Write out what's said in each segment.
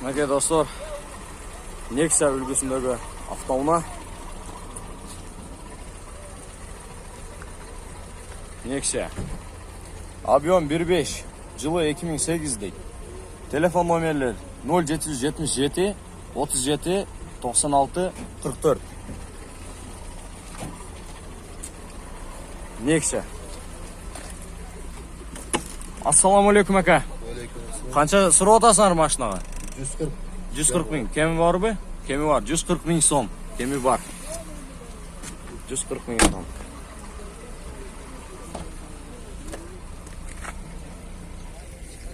Maka dostlar, Nexia үлгісіндегі автоуна. Nexia. Объем 1.5, жылы 2008 дейді. Телефон номерлер 0777 37 96 44. Nexia. Ассаламу алейкум, ака. Қанша сұрап отасыңдар машинаға? 140 мың. Кемі бар бе? Кемі бар. 140 мың сом. Кемі бар. 140 мың сом.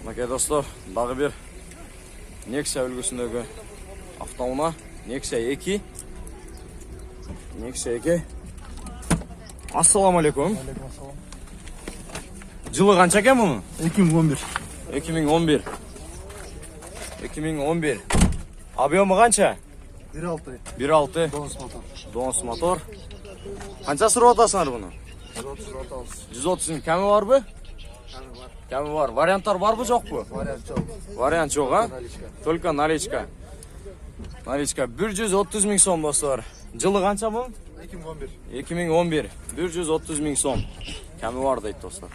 Мaka достар, дағы бір Nexia үлгісіндегі автоуна. Nexia 2. Nexia 2. Ассаламу алейкум. Жылы қанша кем мұны? 2011. 2011. 2011. Объемы қанша? 1.6. 1.6. Доныс мотор. Қанша сұрап отасыңдар бұны? 130. Кәмі бар бі? Кәмі бар. Варианттар бар бі, жоқ бі? Вариант жоқ, а? Только наличка. Наличка. 130 мың сом достар. Жылы қанша бұл? 2011. 2011. 130 мың сом. Кәмі бар дейді достар.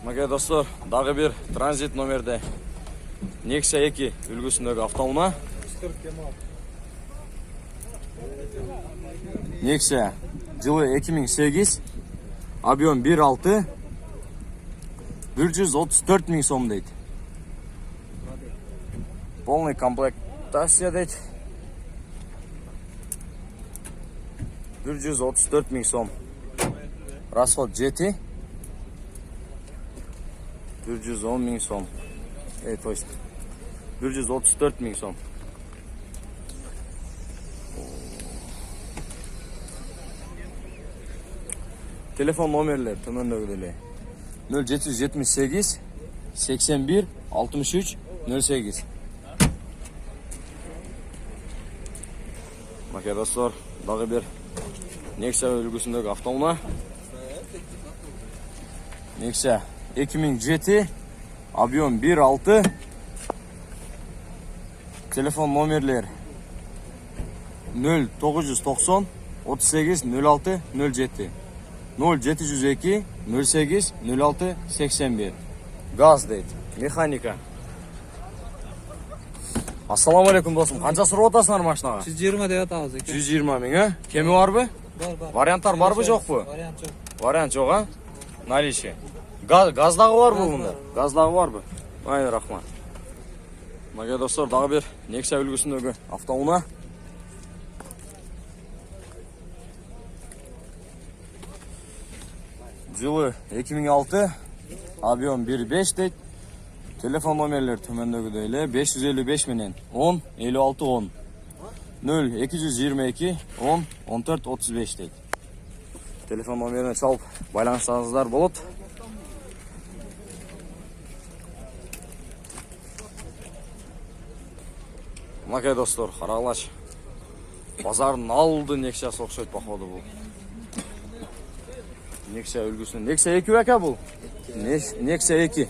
Мaka достар, дағы бір транзит номерде Nexia 2 үлгісіндегі автоуна. Nexia жылы 2008, объем 1.6, 134 мың сом дейді. Полный комплектация дейді. 134 мың сом. Расход жеті. 110 мың сом. Точно. 134 мың сом. Телефон номерлер төмендегідей. 0778 81 63 08. Maka достар, дағы бір Nexia үлгісіндегі автоуна. Nexia 2007, объем 1.6. Телефон номерлер 0990 38 06 07. 0702 08 06 81. Газ дейді. Механика. Ассаламу алейкум досым. Қанша сұрап отасыңдар машинаға? 120 деп атамыз. 120 мың, а? Кемі бар бі? Бар. Варианттар бар бі, жоқ бі? Вариант жоқ. Вариант жоқ, а? Наличие. Газдағы бар бұл мұнда? Газдағы бар бі? Айны рахмат. Maka достар, дағы бір Nexia үлгісіндегі автоуна. Жылы 2006, объем 1.5 дейді. Телефон номерлер төмендегідейлі 555 менен 10 56 10 0 222 10 14 35 дейді. Телефон номеріне салып байланыстарыңыздар болады. Maka достар, қарағылаш. Базардың алды Nexia соқшайды походу бұл. Nexia үлгісін. Nexia 2 әке бұл? Nexia 2.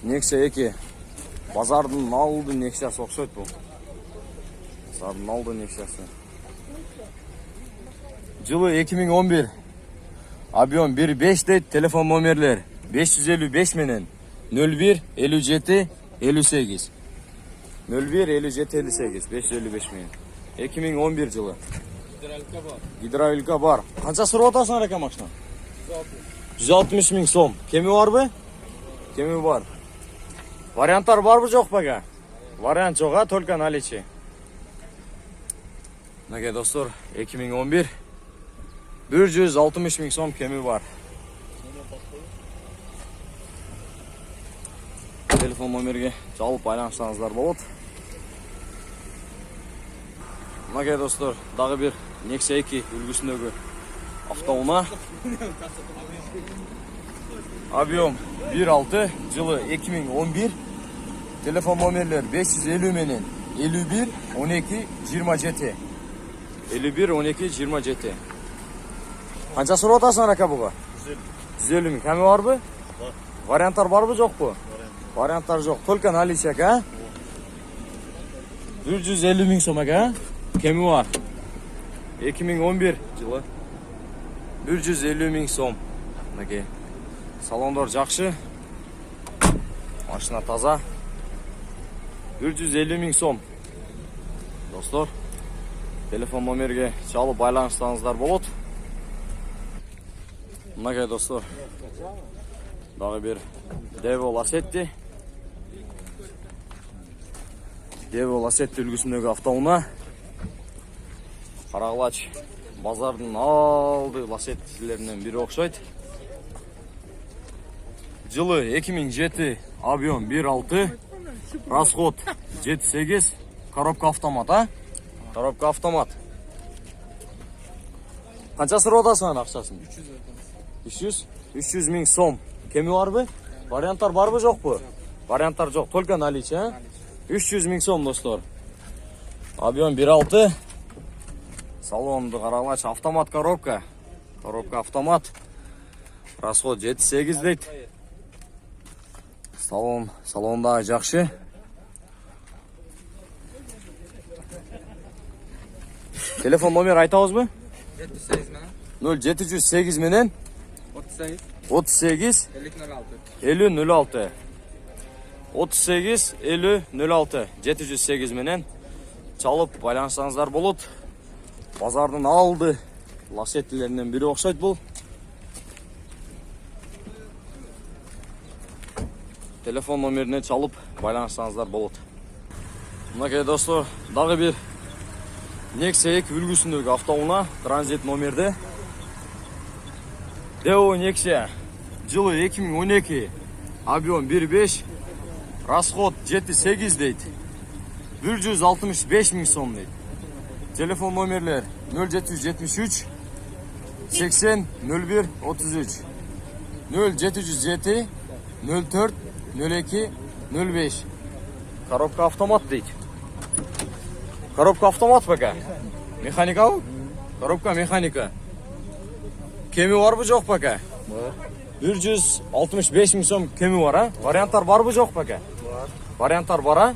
Nexia 2. Базардың алды Nexia соқшайды бұл. Базардың алды Nexia'сы. Жылы 2011. Объем 1.5 дейді. Телефон номерлер 555 менен 01 57 58. 01 57 58. 555 менен. 2011 жылы. Гидравлика бар. Қанша сұрап отасыңдар әке машина? 160 мың сом. Кемі бар бі? Кемі бар. Варианттар бар бі, жоқ бі әке? Вариант жоқ, а? Только наличие. Maka достар, 2011. 160 мың сом кемі бар. Телефон номерге жалып байланыстарыңыздар болады. Maka достар, дағы бір Nexia 2 үлгісіндегі автоуна. Объем 1.6, жылы 2011. Телефон номерлер 550 менен 51 12 27. 51 12 27. Қанша сұрап отасыңдар әке бұға? 150 мың. Кәмі бар бі? Варианттар бар бі, жоқ бі? Варианттар жоқ. Только наличие, aka. 150 миң сом, aka. Кеми бар. 2011 жылы. 150 миң сом. Мінекей. Салондар жақсы. Машина таза. 150 миң сом. Достар, телефон номерге чалып байланыстарыңыздар болады. Мінекей достар. Дағы бір Devo Lacetti. Devo Lacetti үлгісіндегі автоуна. Қарағылач базардың алды Lacettилерінен бірі оқшайды. Жылы 2007, объем 1.6, расход 7.8, коробка автомат, а? Коробка автомат. Қаншасы родасың ақшасын? 300 миң сом. Кеми бар бі? Варианттар бар бі жоқ бі? Варианттар жоқ, только наличие, 300 миң сом, достар. Объем 1.6. Салонды қарағылач автомат коробка. Коробка автомат. Расход 7.8 дейді. Салонда жақсы. Телефон номер айтауыз бі? 0708 менен 38 50 06. 38 50 06. 708 менен чалып байланысаңыздар болады. Базардың алды Lacettилерінен бірі оқшайды бұл. Телефон номеріне чалып байланысаңыздар болады. Мінекей достар, дағы бір Nexia 2 үлгісіндегі автоуна транзит номерде. Devo Nexia жылы 2012, объем 1.5, расход 7.8 дейді. 165 миң сом дейді. Телефон номерлер 0773 80 01 33, 0707 04 02 05. Коробка автомат дейді. Коробка автомат пока. Механика у? Коробка механика. Кеми бар бі жоқ пока? 165 миң сом кеми бар, а? Варианттар бар бі жоқ пока? Варианттар бар, а?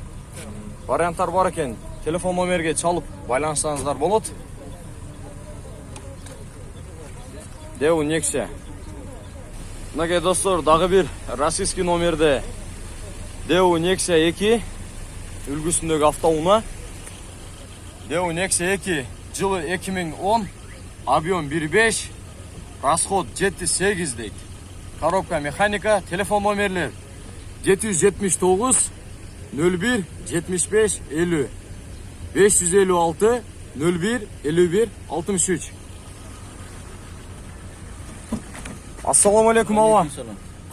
Варианттар бар екен. Телефон номерге чалып байланысаңыздар болады. Devo Nexia. Мінекей достар, дағы бір российский номерде Devo Nexia 2 үлгісіндегі автоуна. Devo Nexia 2 жылы 2010, объем 1.5, расход 7.8 дейді. Коробка механика. Телефон номерлер 779 01 75 50, 556 01 51 63. Ассаламу алейкум, ава.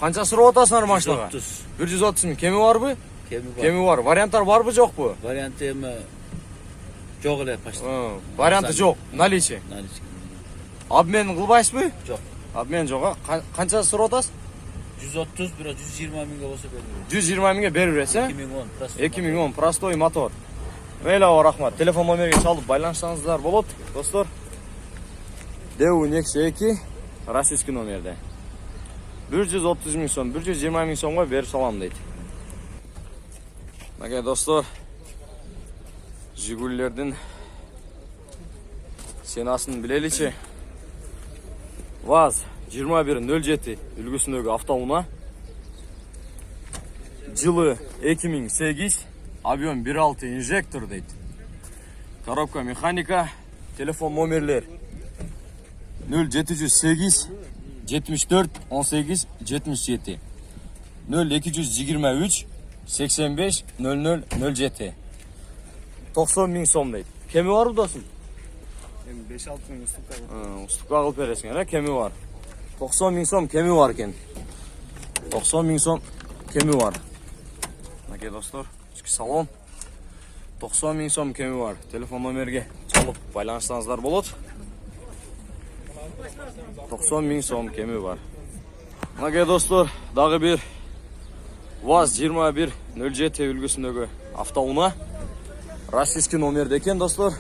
Қанша сұрап отасыңдар машинаға? 130 миң. Кеми бар бі? Кеми бар. Варианттар бар бі жоқ бі? Варианты жоқ эле почти. Варианты жоқ. Наличие. Обмен қылбайсыз бі? Жоқ. Обмен жоқ. Қанша сұрап отасыз? 130, бирок 120 миңге болса берем. 120 миңге беріп бересіз, 2010. 2010 простой мотор. Мейлі ава, рахмат. Телефон номерге чалып байланысаңыздар болады, достар. Devo Nexia 2 российский номерде. 130 миң сом, 120 миң сомға беріп салам дейді. Мінекей достар, Жигулилердің сенасын білеліче. ВАЗ 2107 үлгісіндегі автоуна. Жылы 2008, объем 1.6 инжектор дейді. Коробка механика. Телефон номерлер 0708 74 18 77, 0223 85 00 07. 90 миң сом дейді. Кеми бар бі досым? 5-6 миң уступка қылып бересің, кеми бар. 90 миң сом кеми бар екен. 90 миң сом кеми бар. Мінекей достар, ішкі салон. 90 миң сом кеми бар. Телефон номерге чалып байланысаңыздар болады. 90 миң сом кеми бар. Мінекей достар, дағы бір ВАЗ 2107 үлгісіндегі автоуна. Российский номерде екен, достар.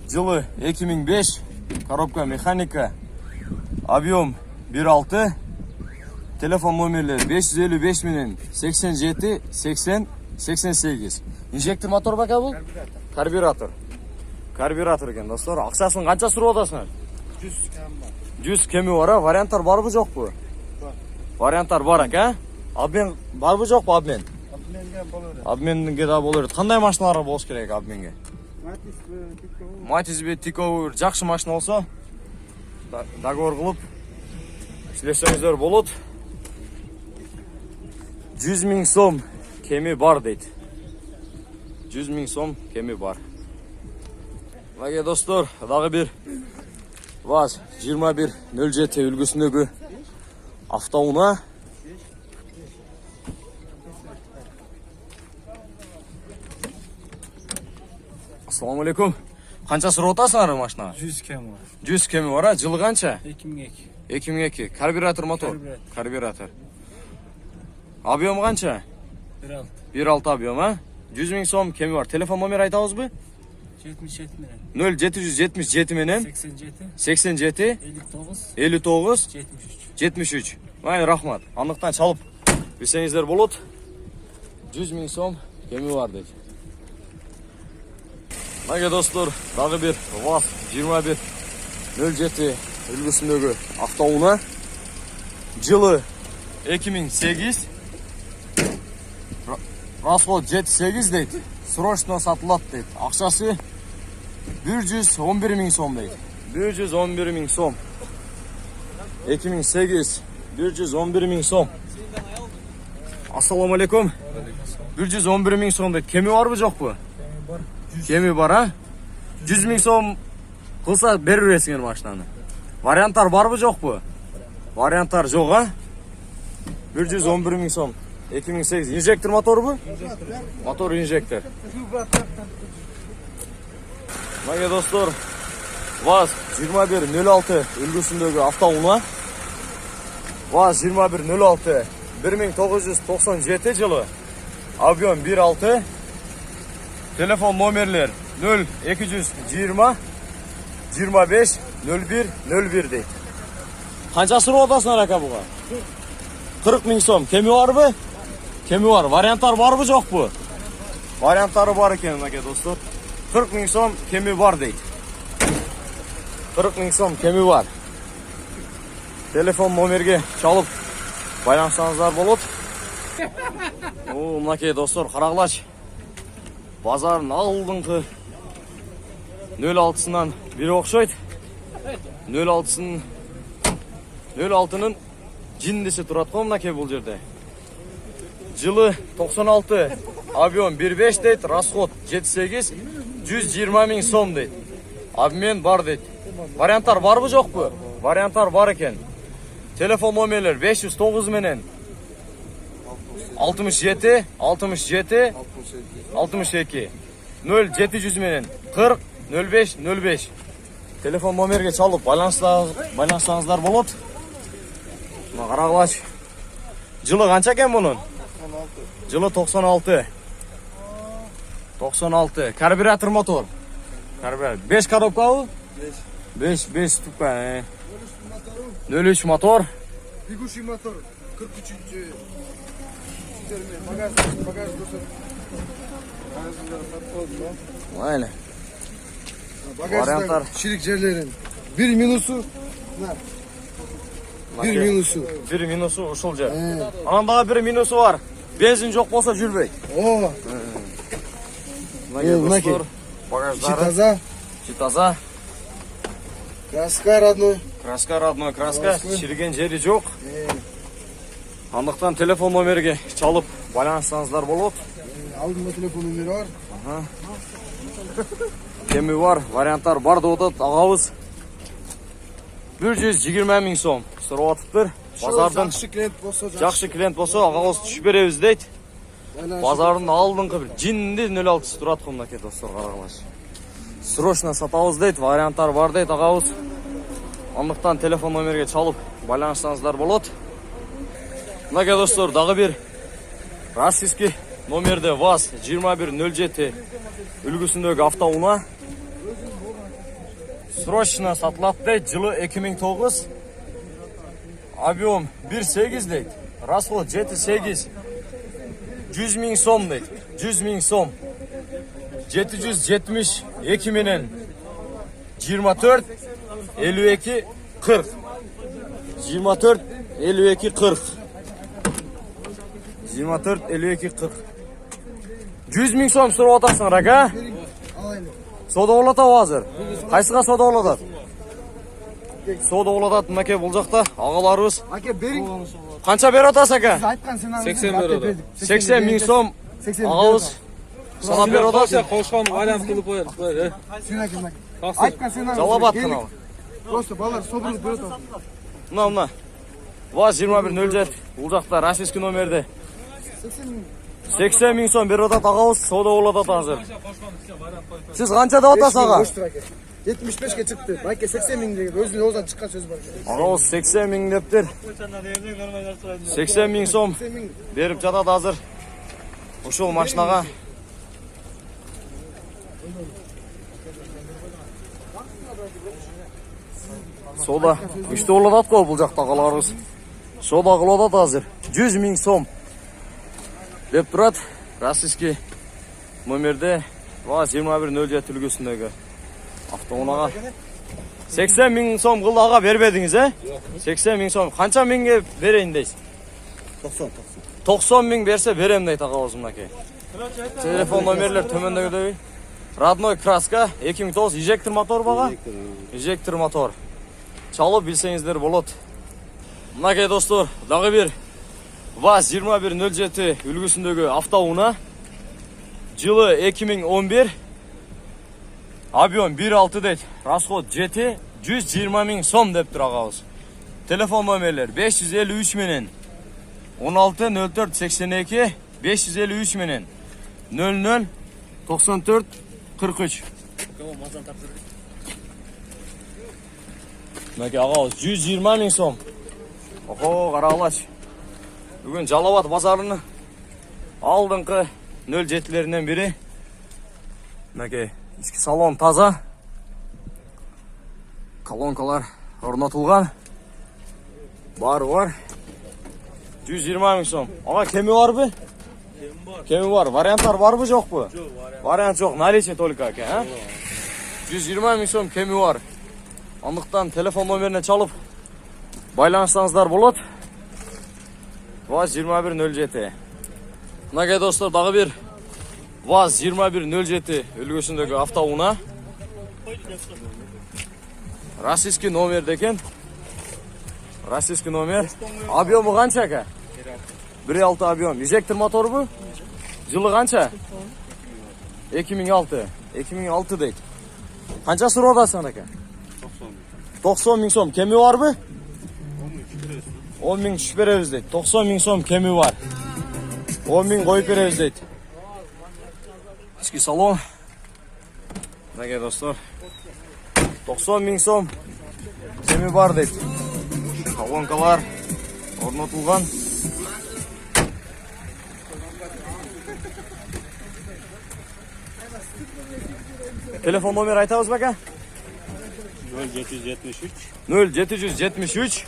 Жылы 2005, коробка механика, объем 1.6, Telefon номерлері 555 менен 87 80 88. Инжектор мотор бака бұл? Карбюратор. Карбюратор екен, достар. Ақшасын қанша сұрып отырсыңдар? 100 кем бар. 100 кеми бар, варианттар бар бу, жоқ бу? Бар. Варианттар бар екен. Обмен бар бу, жоқ бу обмен? Обменге болар. Обменге да болар. Қандай машиналар болуш керек обменге? Матис бе, Тиковер, жақсы машина болса, договор қылып сөйлесеңіздер болады. 100 000 сом кеми бар дейді. 100 000 сом кеми бар. Мына достар, дағы бір ВАЗ 2107 үлгісіндегі автоуна. Ассаламу алейкум. Қанша сұрап отырсыңдар машина? 100 кем бар. 100 кеми бар, жылы қанша? 2002. 2002. Карбюратор мотор? Карбюратор. Объем қанша? 1.6. 1.6 объем, а? 100 000 сом кеми бар. Телефон номер айтауыз бі? 77 0 менен. 777 менен 87. 87 59. 59 73. 73. Майын рахмат. Андықтан чалып білсеңіздер болады. 100 000 сом кеми бар дейді. Мына достар, дағы бір ВАЗ 2107 үлгісіндегі автоуна. Жылы 2008. Расход 7-8 дейді. Срочно сатылады дейді. Ақшасы 111 000 сом дейді. 111 000 сом. 2008 111 000 сом. Ассаламу алейкум. 111 000 сом дейді. Кеми бар бу, жоқ бу? Кеми бар, а? 100 000 сом қылса беріп бересіңдер машинаны. Варианттар бар бу, жоқ бу? Варианттар жоқ, а? 111 000 сом. 2008. Инжектор мотор бу? Мотор инжектор. Мына достар, ВАЗ 2106 үлгісіндегі автоуна. ВАЗ 2106 1997 жылы. Объем 1.6. Телефон номерлер 0220 25 01 01 дейді. Қанша сұрап отырсыңдар ака бұға? 40 000 сом. Кеми бар бі? Кеми бар. Варианттар бар бі, жоқ бі? Варианттары бар екен, мына достар. 40 000 сом кеми бар дейді. 40 000 сом кеми бар. Телефон номерге чалып байланысаңыздар болады. Мына достар, қарағылач. Базардың алдыңғы 06-сынан бері оқшайды. 06-ның жиндесі тұрады қой мына бұл жерде. Жылы 96, объем 1.5 дейді, расход 7-8, 120 000 сом дейді. Обмен бар дейді. Варианттар бар бу, жоқ бу? Варианттар бар екен. Телефон номерлер 509 менен 67 67 62 0700 менен 40 05 05. Телефон номерге чалып байланысаңыздар болады. Мына қарағылач. Жылы қанша екен бұның? Жылы 96. 96. Карбюратор мотор. 5 коробка бұл? 5 штука. 03 мотор. Бегущий мотор. 43. Багаж дұрсын. Aynen. Варианттар. Ширик жерлерін. Bir minusu. Bir minusu. Bir minusu ушул жер. Анандағы бір минусу бар. Бензин жоқ болса жүрбейді. О. Багаждары. Таза. Таза. Краска родной. Краска. Шірген жері жоқ. Андықтан телефон номерге чалып байланысаңыздар болады. Алдында телефон номері бар. Кеми бар, варианттар бар деп отыр, ағауыз. 120 000 сом сұрап атыптыр. Базардың жақсы клиент болса, ағауыз түшіп береміз дейді. Базардың алдыңғы бір жинінде 06 тұрады қомна кет достар, қарағылаш. Срочно сатауыз дейді, варианттар бар дейді, ағауыз. Андықтан телефон номерге чалып байланысаңыздар болады. Мына достар, дағы бір российский номерде ВАЗ 2107 үлгісіндегі автоуна. Срочно сатылады дейді, жылы 2009. Объем 1.8 deydi. Расход 7.8. 100 ming so'm deydi. 100 ming so'm. 772 menen 24 52 40. 24 52 40. 24 52 40. 100 ming so'm so'rab otasың, aka? Alayım. Soda olatады hozir. Qaysiga soda olatады? Soda olatады, aka, бұл жақта ағаларыбыз. Aka bering. Qancha berib otasiz, aka? Siz aytgan sen 80 beradi. 80 ming so'm 80 ағабыз sanab berib otasiz. Qo'shqon variant qilib qo'yadi. Sen aytgan sen Jalab atqin al. Просто балалар собрылып берет. Мына. ВАЗ 2107 бұл жақта российский номерде 80 мing so'm беріп отады ағабыз, сода оlatады hozir. Siz qancha deb otasiz, ağa? 75'e çıktı. Belki 80 bin dedi. Özünün oradan çıkan söz var. Ағабыз 80 ming deptir. 80 ming so'm 80 bin. berib жатады hozir. Ошол машинаға. Сода үште оладат қой бұл жақта ағаларыбыз. Сода қылып hozir. 100 ming so'm деп тұрады. Российский номерде ВАЗ 2107 үлгісіндегі автоунаға. 80 ming so'm қылды, аға, бербедіңіз, 80 ming so'm. Қанша мingге берейін дейсіз? 90 ming берсе берем дейді ағабыз, мінекей. Телефон номерлер төмендегідей. Родной краска 2009 инжектор мотор баға. Инжектор мотор. Çalып білсеңіздер болады. Мінекей достар, дағы бір ВАЗ 2107 үлгісіндегі автоуна. Жылы 2011. Объем 1.6 дейді. Расход 7, 120 ming so'm деп тұр ағабыз. Телефон номерлер 553 менен 16 04 82 553 менен 00 94 43. Мінекей ағабыз 120 ming so'm. Охо, қарағылашы. Бүгін Жалауат базарыны алдыңқы 07-лерінен бірі. Мінекей ішкі салон таза. Колонкалар орнатылған. Бар. 120 ming so'm. Аға, кемі бар бі? Кемі бар. Варианттар бар бі, жоқ бі? Вариант жоқ, наличие только, ака. 120 ming so'm кемі бар. Андықтан телефон номеріне çalып байланыстаңыздар болады. ВАЗ 2107. Мінекей достар, дағы бір ВАЗ 2107 үлгісіндегі автоуна. Российский номер декен. Российский номер. Объемы қанша, ака? 1.6 объем. Инжектор моторы бұ? Жылы қанша? 2006. 2006 дейді. Қанша сұрап отасың, ака? 90 ming so'm. Кемі бар бұ? 10 ming түшіп береміз дейді. 90 ming so'm кемі бар. 10 ming қойып береміз дейді. Ішкі салон. Мінекей достар, 90 ming so'm кемі бар дейді. Колонкалар орнатылған. Телефон номер айтабыз ба, ака? 0773 0773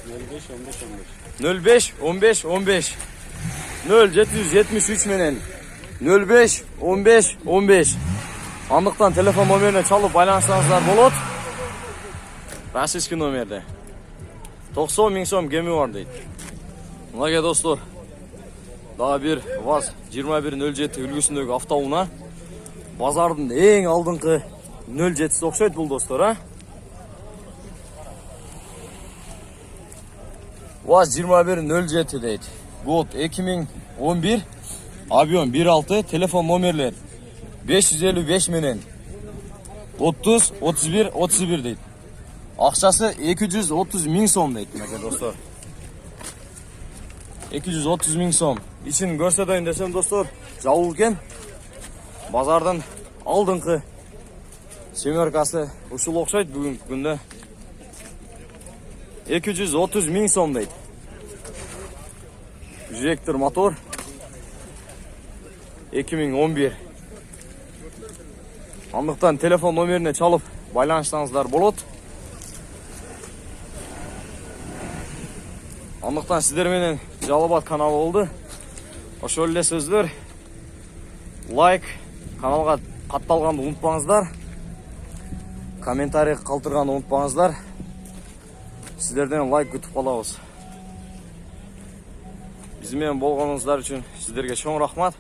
05 15 15. 05 15 15. 0773 менен 05 15 15. Андықтан телефон номеріне çalып байланысаңыздар болады. Российский номерде 90 ming so'm кемі бар дейді. Мінекей достар, дағы бір ВАЗ 2107 үлгісіндегі автоуна. Базардың ең алдыңқы 07-сі ұқсайды бұл достар, ВАЗ 2107 дейді. Год 2011. Объем 1.6. Телефон номерлер 555 менен 30 31 31 дейді. Ақшасы 230 ming so'm дейді, мінекей достар. 230 ming so'm. İçin көрсетейін десем достар, жабылып екен. Базардың алдыңқы семеркасы ушул ұқсайды бүгінгі күнде. 230 ming so'm дейді. Инжектор мотор 2011. Андықтан телефон номеріне çalып байланыстаңыздар болады. Андыктан сиздер менен Жалал Абад каналы болду. Ошол эле сөздөр. Лайк, каналга катталганды унутпаңыздар. Комментарий калтырганды унутпаңыздар. Сиздерден лайк күтүп калабыз. Биз менен болгонуңуздар үчүн сиздерге чоң рахмат.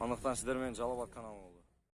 Андыктан сиздер менен Жалал Абад каналы.